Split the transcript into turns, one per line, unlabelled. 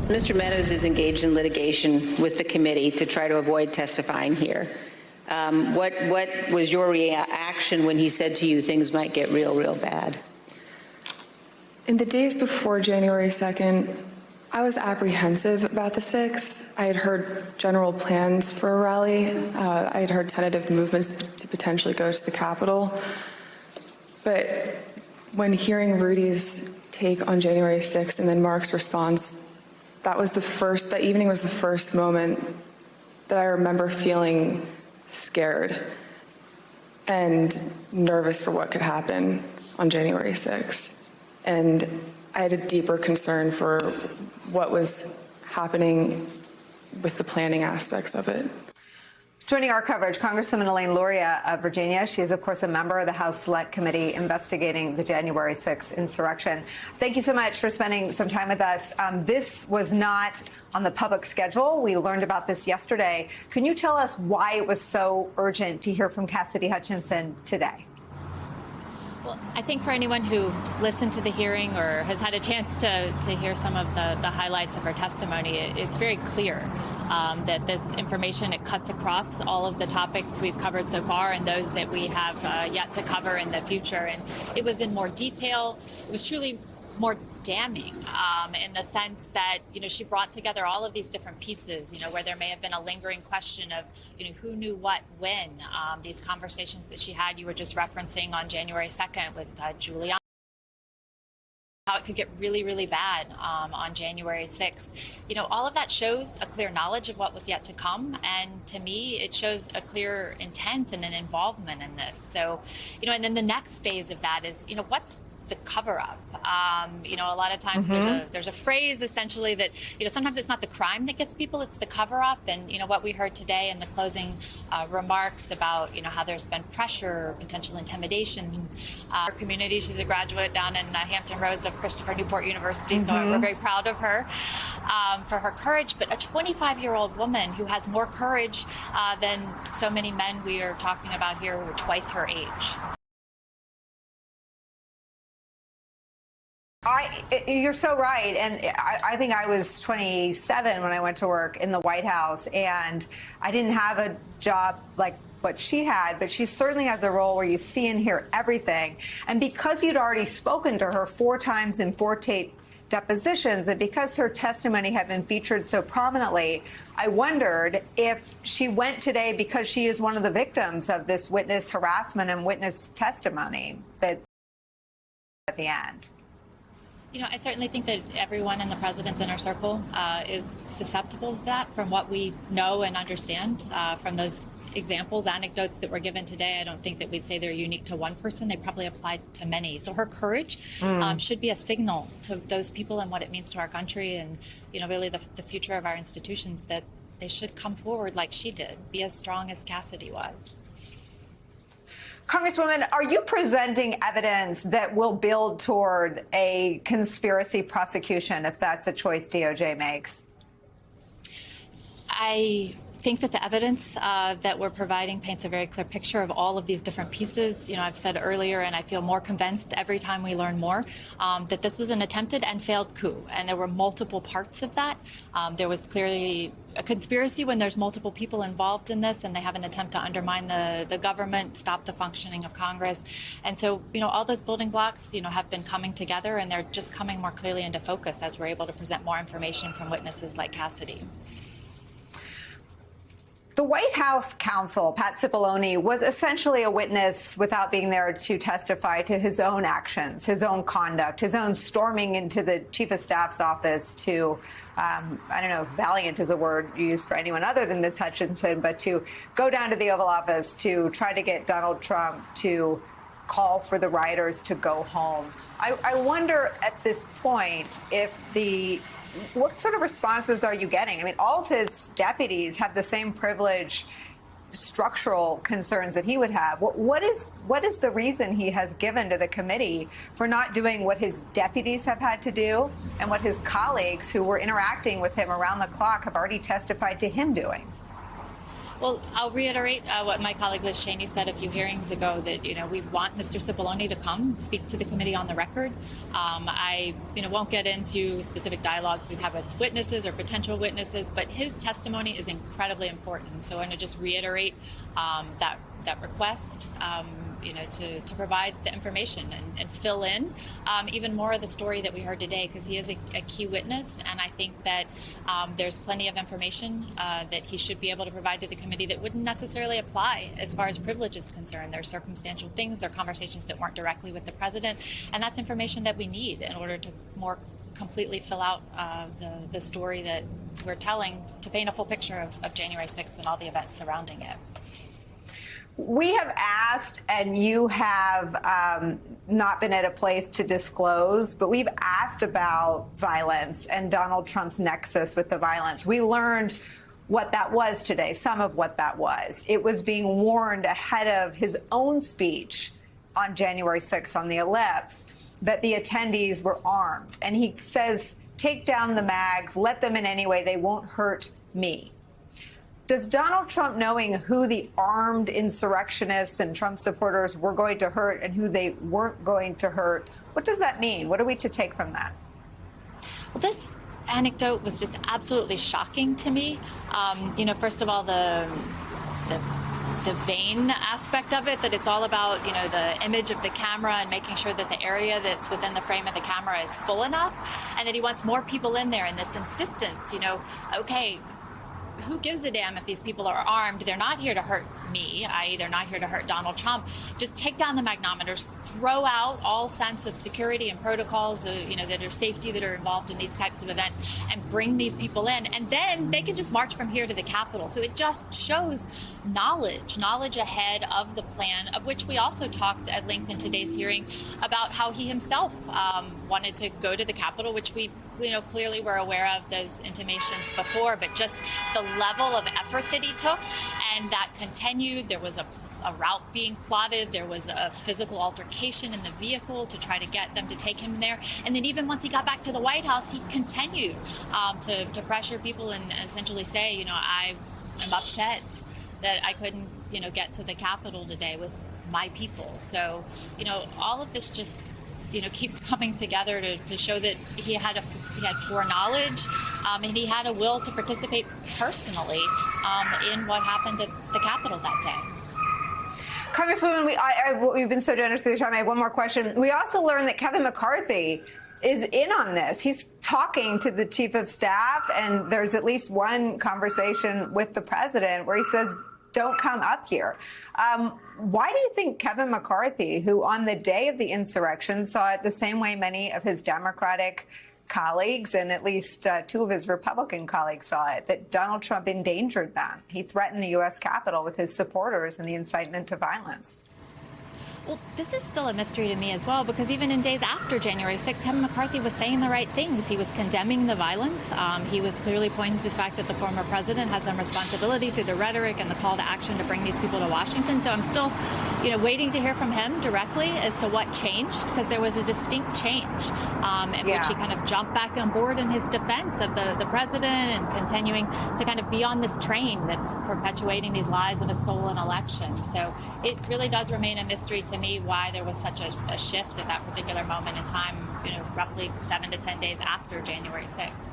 Mr. Meadows is engaged in litigation with the committee to try to avoid testifying here. What was your reaction when he said to you things might get real bad?
In the days before January 2nd, I was apprehensive about the 6th. I had heard general plans for a rally. I had heard tentative movements to potentially go to the Capitol. But when hearing Rudy's take on January 6th and then Mark's response, that evening was the first moment that I remember feeling scared and nervous for what could happen on January 6th. And I had a deeper concern for what was happening with the planning aspects of it.
Joining our coverage, Congresswoman Elaine Luria of Virginia. She is, of course, a member of the House Select Committee investigating the January 6th insurrection. Thank you so much for spending some time with us. This was not on the public schedule. We learned about this yesterday. Can you tell us why it was so urgent to hear from Cassidy Hutchinson today?
Well, I think for anyone who listened to the hearing or has had a chance to hear some of the highlights of her testimony, it's very clear that this information, it cuts across all of the topics we've covered so far and those that we have yet to cover in the future. And it was in more detail. It was truly more damning in the sense that, she brought together all of these different pieces, where there may have been a lingering question of, who knew what when. These conversations that she had, you were just referencing on January 2nd with Giuliani, how it could get really bad on January 6th. All of that shows a clear knowledge of what was yet to come. And to me, it shows a clear intent and an involvement in this. So, and then the next phase of that is, what's the cover-up? A lot of times there's a phrase essentially that, sometimes it's not the crime that gets people, it's the cover-up. And, what we heard today in the closing remarks about, how there's been pressure, potential intimidation. Our community, she's a graduate down in Hampton Roads of Christopher Newport University, so we're very proud of her for her courage. But a 25-year-old woman who has more courage than so many men we are talking about here who are twice her age.
You're so right. And I think I was 27 when I went to work in the White House, and I didn't have a job like what she had, but she certainly has a role where you see and hear everything. And because you'd already spoken to her 4 times in 4 tape depositions, and because her testimony had been featured so prominently, I wondered if she went today because she is one of the victims of this witness harassment and witness testimony that at the end.
I certainly think that everyone in the president's inner circle is susceptible to that from what we know and understand from those examples, anecdotes that were given today. I don't think that we'd say they're unique to one person. They probably apply to many. So her courage should be a signal to those people and what it means to our country and, really the future of our institutions, that they should come forward like she did, be as strong as Cassidy was.
Congresswoman, are you presenting evidence that will build toward a conspiracy prosecution if that's a choice DOJ makes?
I think that the evidence that we're providing paints a very clear picture of all of these different pieces. I've said earlier, and I feel more convinced every time we learn more, that this was an attempted and failed coup. And there were multiple parts of that. There was clearly a conspiracy when there's multiple people involved in this, and they have an attempt to undermine the government, stop the functioning of Congress. And so, all those building blocks, have been coming together, and they're just coming more clearly into focus as we're able to present more information from witnesses like Cassidy.
The White House counsel, Pat Cipollone, was essentially a witness without being there to testify to his own actions, his own conduct, his own storming into the chief of staff's office to, I don't know if valiant is a word used for anyone other than Ms. Hutchinson, but to go down to the Oval Office to try to get Donald Trump to call for the rioters to go home. I wonder at this point if what sort of responses are you getting? I mean, all of his deputies have the same privilege, structural concerns that he would have. What is the reason he has given to the committee for not doing what his deputies have had to do and what his colleagues who were interacting with him around the clock have already testified to him doing?
Well, I'll reiterate what my colleague Liz Cheney said a few hearings ago, that, we want Mr. Cipollone to come speak to the committee on the record. I, won't get into specific dialogues we've had with witnesses or potential witnesses, but his testimony is incredibly important. So I want to just reiterate that request, to provide the information and fill in even more of the story that we heard today, because he is a key witness. And I think that there's plenty of information that he should be able to provide to the committee that wouldn't necessarily apply as far as privilege is concerned. There are circumstantial things, there are conversations that weren't directly with the president, and that's information that we need in order to more completely fill out the story that we're telling, to paint a full picture of January 6th and all the events surrounding it.
We have asked, and you have not been at a place to disclose, but we've asked about violence and Donald Trump's nexus with the violence. We learned what that was today, some of what that was. It was being warned ahead of his own speech on January 6th on the ellipse that the attendees were armed. And he says, take down the mags, let them in anyway, they won't hurt me. Does Donald Trump, knowing who the armed insurrectionists and Trump supporters were going to hurt and who they weren't going to hurt, what does that mean? What are we to take from that?
Well, this anecdote was just absolutely shocking to me. First of all, the vain aspect of it, that it's all about, the image of the camera and making sure that the area that's within the frame of the camera is full enough, and that he wants more people in there, and this insistence, okay, who gives a damn if these people are armed? They're not here to hurt me, i.e. they're not here to hurt Donald Trump. Just take down the magnometers, throw out all sense of security and protocols, that are safety, that are involved in these types of events, and bring these people in. And then they can just march from here to the Capitol. So it just shows knowledge ahead of the plan, of which we also talked at length in today's hearing about how he himself wanted to go to the Capitol, which we clearly were aware of those intimations before, but just the level of effort that he took, and that continued. There was a route being plotted. There was a physical altercation in the vehicle to try to get them to take him there. And then even once he got back to the White House, he continued to pressure people and essentially say, I am upset that I couldn't, get to the Capitol today with my people. So, all of this just keeps coming together to show that he had foreknowledge, and he had a will to participate personally in what happened at the Capitol that day.
Congresswoman, we've been so generous with your time. I have one more question. We also learned that Kevin McCarthy is in on this. He's talking to the chief of staff, and there's at least one conversation with the president where he says, don't come up here. Why do you think Kevin McCarthy, who on the day of the insurrection saw it the same way many of his Democratic colleagues and at least two of his Republican colleagues saw it, that Donald Trump endangered them? He threatened the U.S. Capitol with his supporters and the incitement to violence.
Well, this is still a mystery to me as well, because even in days after January 6th, Kevin McCarthy was saying the right things. He was condemning the violence. He was clearly pointing to the fact that the former president had some responsibility through the rhetoric and the call to action to bring these people to Washington. So I'm still, waiting to hear from him directly as to what changed, because there was a distinct change in which he kind of jumped back on board in his defense of the president and continuing to kind of be on this train that's perpetuating these lies of a stolen election. So it really does remain a mystery to me why there was such a shift at that particular moment in time, roughly 7 to 10 days after January 6th.